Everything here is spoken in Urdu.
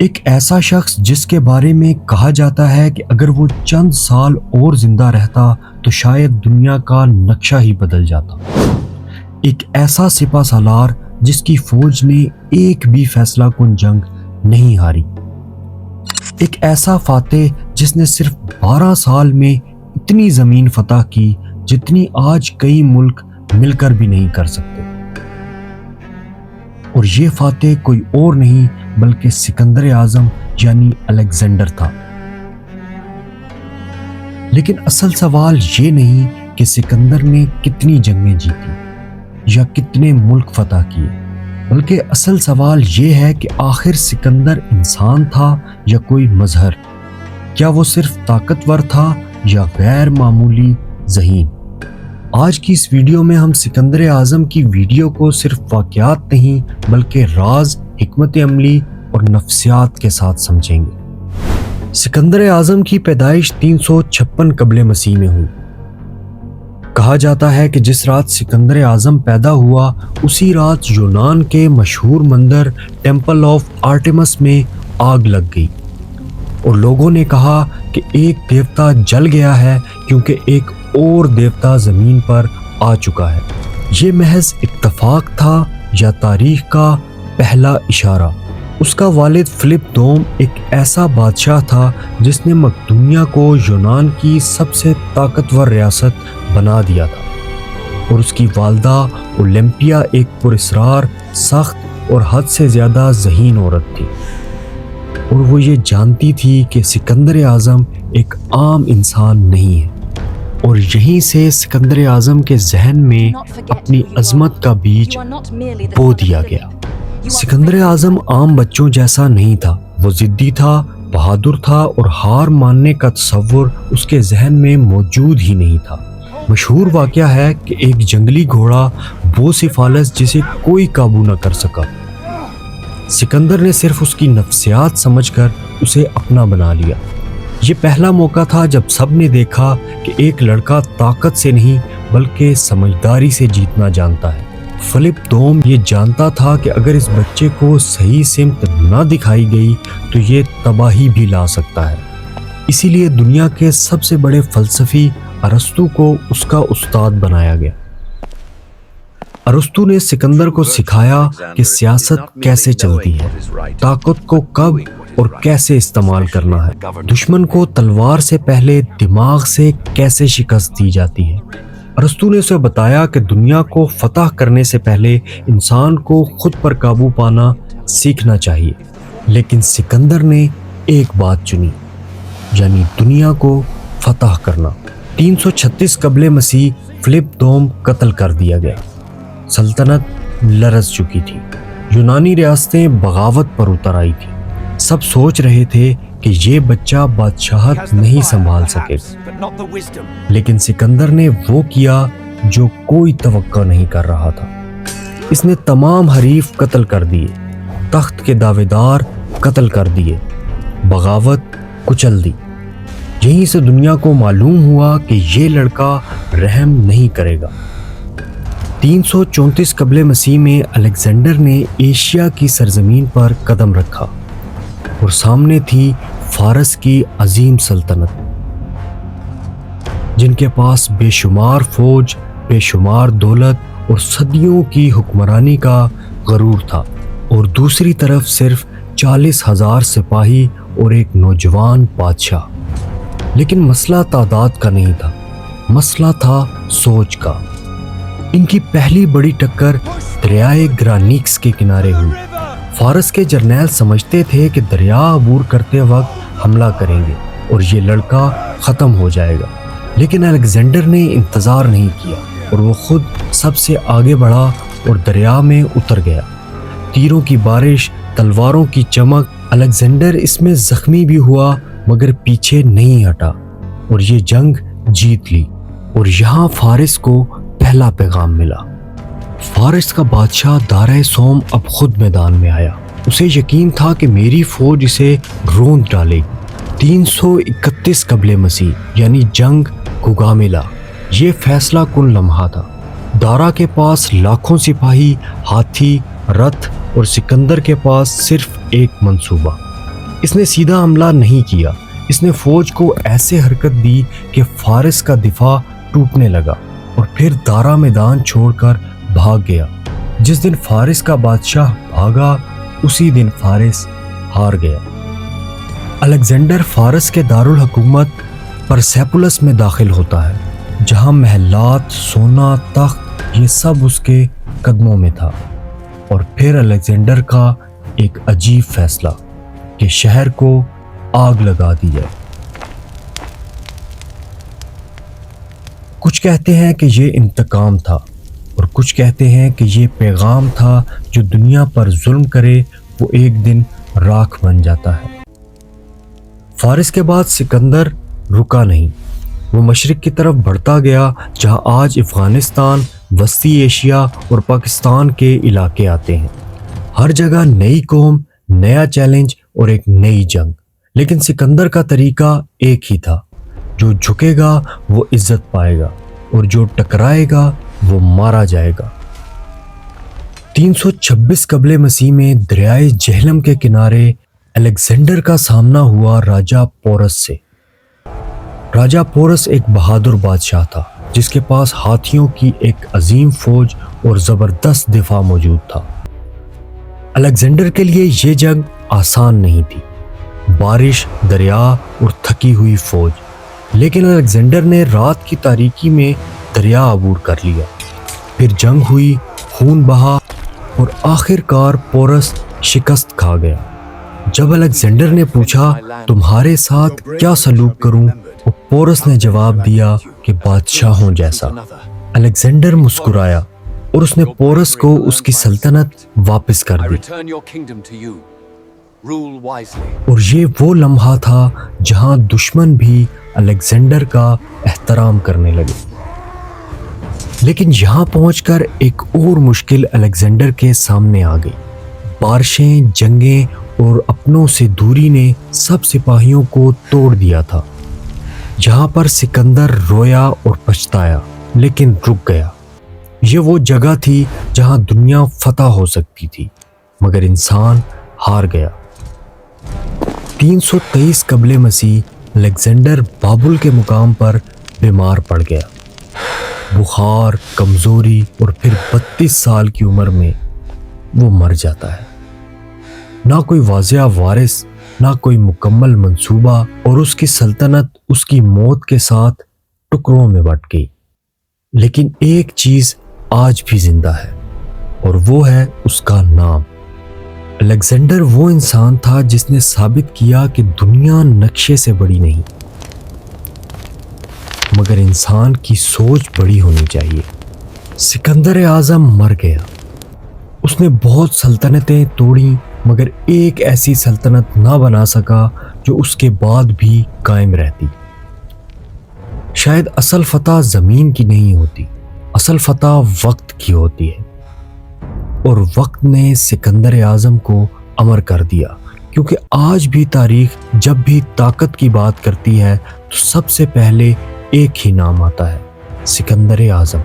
ایک ایسا شخص جس کے بارے میں کہا جاتا ہے کہ اگر وہ چند سال اور زندہ رہتا تو شاید دنیا کا نقشہ ہی بدل جاتا۔ ایک ایسا سپہ سالار جس کی فوج نے ایک بھی فیصلہ کن جنگ نہیں ہاری۔ ایک ایسا فاتح جس نے صرف 12 سال میں اتنی زمین فتح کی جتنی آج کئی ملک مل کر بھی نہیں کر سکتے۔ اور یہ فاتح کوئی اور نہیں بلکہ سکندر اعظم یعنی الیگزینڈر تھا۔ لیکن اصل سوال یہ نہیں کہ سکندر نے کتنی جنگیں جیتی یا کتنے ملک فتح کیے، بلکہ اصل سوال یہ ہے کہ آخر سکندر انسان تھا یا کوئی مظہر؟ کیا وہ صرف طاقتور تھا یا غیر معمولی ذہین؟ آج کی اس ویڈیو میں ہم سکندر اعظم کی ویڈیو کو صرف واقعات نہیں بلکہ راز، حکمت عملی اور نفسیات کے ساتھ سمجھیں گے۔ سکندر اعظم کی پیدائش 356 قبل مسیح میں ہوئی۔ کہا جاتا ہے کہ جس رات سکندر اعظم پیدا ہوا اسی رات یونان کے مشہور مندر ٹیمپل آف آرٹیمس میں آگ لگ گئی اور لوگوں نے کہا کہ ایک دیوتا جل گیا ہے کیونکہ ایک اور دیوتا زمین پر آ چکا ہے۔ یہ محض اتفاق تھا یا تاریخ کا پہلا اشارہ؟ اس کا والد فلپ دوم ایک ایسا بادشاہ تھا جس نے مقدونیہ کو یونان کی سب سے طاقتور ریاست بنا دیا تھا، اور اس کی والدہ اولمپیا ایک پراسرار، سخت اور حد سے زیادہ ذہین عورت تھی، اور وہ یہ جانتی تھی کہ سکندر اعظم ایک عام انسان نہیں ہے، اور یہیں سے سکندر اعظم کے ذہن میں اپنی عظمت کا بیج بو دیا گیا۔ سکندر اعظم عام بچوں جیسا نہیں تھا، وہ ضدی تھا، بہادر تھا اور ہار ماننے کا تصور اس کے ذہن میں موجود ہی نہیں تھا۔ مشہور واقعہ ہے کہ ایک جنگلی گھوڑا بوسیفالس جسے کوئی قابو نہ کر سکا، سکندر نے صرف اس کی نفسیات سمجھ کر اسے اپنا بنا لیا۔ یہ پہلا موقع تھا جب سب نے دیکھا کہ ایک لڑکا طاقت سے نہیں بلکہ سمجھداری سے جیتنا جانتا ہے۔ فلپ دوم یہ جانتا تھا کہ اگر اس بچے کو صحیح سمت نہ دکھائی گئی تو یہ تباہی بھی لا سکتا ہے۔ اسی لیے دنیا کے سب سے بڑے فلسفی ارسطو کو اس کا استاد بنایا گیا۔ ارسطو نے سکندر کو سکھایا کہ سیاست کیسے چلتی ہے، طاقت کو کب اور کیسے استعمال کرنا ہے، دشمن کو تلوار سے پہلے دماغ سے کیسے شکست دی جاتی ہے۔ ارسطو نے اسے بتایا کہ دنیا کو فتح کرنے سے پہلے انسان کو خود پر قابو پانا سیکھنا چاہیے، لیکن سکندر نے ایک بات چنی، یعنی دنیا کو فتح کرنا۔ 336 قبل مسیح فلپ دوم قتل کر دیا گیا۔ سلطنت لرز چکی تھی، یونانی ریاستیں بغاوت پر اتر آئی تھی۔ سب سوچ رہے تھے کہ یہ بچہ بادشاہت نہیں سنبھال سکے، لیکن سکندر نے وہ کیا جو کوئی توقع نہیں کر رہا تھا۔ اس نے تمام حریف قتل کر دیے، تخت کے دعوے دار قتل کر دیے، بغاوت کچل دی۔ یہیں سے دنیا کو معلوم ہوا کہ یہ لڑکا رحم نہیں کرے گا۔ 334 قبل مسیح میں الیگزینڈر نے ایشیا کی سرزمین پر قدم رکھا اور سامنے تھی فارس کی عظیم سلطنت، جن کے پاس بے شمار فوج، بے شمار دولت اور صدیوں کی حکمرانی کا غرور تھا، اور دوسری طرف صرف 40,000 سپاہی اور ایک نوجوان بادشاہ۔ لیکن مسئلہ تعداد کا نہیں تھا، مسئلہ تھا سوچ کا۔ ان کی پہلی بڑی ٹکر دریائے گرانیکس کے کنارے ہوئی۔ فارس کے جرنیل سمجھتے تھے کہ دریا عبور کرتے وقت حملہ کریں گے اور یہ لڑکا ختم ہو جائے گا، لیکن الیگزینڈر نے انتظار نہیں کیا اور وہ خود سب سے آگے بڑھا اور دریا میں اتر گیا۔ تیروں کی بارش، تلواروں کی چمک، الیگزینڈر اس میں زخمی بھی ہوا مگر پیچھے نہیں ہٹا اور یہ جنگ جیت لی، اور یہاں فارس کو پہلا پیغام ملا۔ فارس کا بادشاہ دارے سوم اب خود میدان میں آیا۔ اسے یقین تھا کہ میری فوج اسے روند ڈالے گی۔ 331 قبل مسیح یعنی جنگ گوگامیلا، یہ فیصلہ کن لمحہ تھا۔ دارا کے پاس لاکھوں سپاہی، ہاتھی، رتھ اور سکندر کے پاس صرف ایک منصوبہ، اس نے سیدھا حملہ نہیں کیا، اس نے فوج کو ایسے حرکت دی کہ فارس کا دفاع ٹوٹنے لگا اور پھر دارا میدان چھوڑ کر بھاگ گیا۔ جس دن فارس کا بادشاہ بھاگا اسی دن فارس ہار گیا۔ الیگزینڈر فارس کے دارالحکومت پرسیپولس میں داخل ہوتا ہے، جہاں محلات، سونا، تخت یہ سب اس کے قدموں میں تھا۔ اور پھر الیگزینڈر کا ایک عجیب فیصلہ کہ شہر کو آگ لگا دی جائے۔ کچھ کہتے ہیں کہ یہ انتقام تھا اور کچھ کہتے ہیں کہ یہ پیغام تھا جو دنیا پر ظلم کرے وہ ایک دن راکھ بن جاتا ہے۔ فارس کے بعد سکندر رکا نہیں، وہ مشرق کی طرف بڑھتا گیا، جہاں آج افغانستان، وسطی ایشیا اور پاکستان کے علاقے آتے ہیں۔ ہر جگہ نئی قوم، نیا چیلنج اور ایک نئی جنگ، لیکن سکندر کا طریقہ ایک ہی تھا، جو جھکے گا وہ عزت پائے گا اور جو ٹکرائے گا وہ مارا جائے گا۔ 326 قبل مسیح میں دریائے جہلم کے کنارے الیگزینڈر کا سامنا ہوا راجہ پورس سے۔ راجہ پورس ایک بہادر بادشاہ تھا جس کے پاس ہاتھیوں کی ایک عظیم فوج اور زبردست دفاع موجود تھا۔ الیگزینڈر کے لیے یہ جنگ آسان نہیں تھی، بارش، دریا اور تھکی ہوئی فوج، لیکن الیگزینڈر نے رات کی تاریکی میں دریا عبور کر لیا۔ پھر جنگ ہوئی، خون بہا اور آخر کار پورس شکست کھا گیا۔ جب الیگزینڈر نے پوچھا تمہارے ساتھ کیا سلوک کروں، تو پورس نے جواب دیا کہ بادشاہوں جیسا۔ الیگزینڈر مسکرایا اور اس نے پورس کو اس کی سلطنت واپس کر دی۔ اور یہ وہ لمحہ تھا جہاں دشمن بھی الیگزینڈر کا احترام کرنے لگے۔ لیکن یہاں پہنچ کر ایک اور مشکل الیگزینڈر کے سامنے آ گئی۔ بارشیں، جنگیں اور اپنوں سے دوری نے سب سپاہیوں کو توڑ دیا تھا۔ یہاں پر سکندر رویا اور پچھتایا، لیکن رک گیا۔ یہ وہ جگہ تھی جہاں دنیا فتح ہو سکتی تھی، مگر انسان ہار گیا۔ 323 قبل مسیح الیگزینڈر بابل کے مقام پر بیمار پڑ گیا۔ بخار، کمزوری اور پھر 32 سال کی عمر میں وہ مر جاتا ہے۔ نہ کوئی واضح وارث، نہ کوئی مکمل منصوبہ، اور اس کی سلطنت اس کی موت کے ساتھ ٹکڑوں میں بٹ گئی۔ لیکن ایک چیز آج بھی زندہ ہے اور وہ ہے اس کا نام۔ الیگزینڈر وہ انسان تھا جس نے ثابت کیا کہ دنیا نقشے سے بڑی نہیں، مگر انسان کی سوچ بڑی ہونی چاہیے۔ سکندر اعظم مر گیا، اس نے بہت سلطنتیں توڑیں، مگر ایک ایسی سلطنت نہ بنا سکا جو اس کے بعد بھی قائم رہتی۔ شاید اصل فتح زمین کی نہیں ہوتی، اصل فتح وقت کی ہوتی ہے، اور وقت نے سکندر اعظم کو امر کر دیا، کیونکہ آج بھی تاریخ جب بھی طاقت کی بات کرتی ہے تو سب سے پہلے ایک ہی نام آتا ہے، سکندر اعظم۔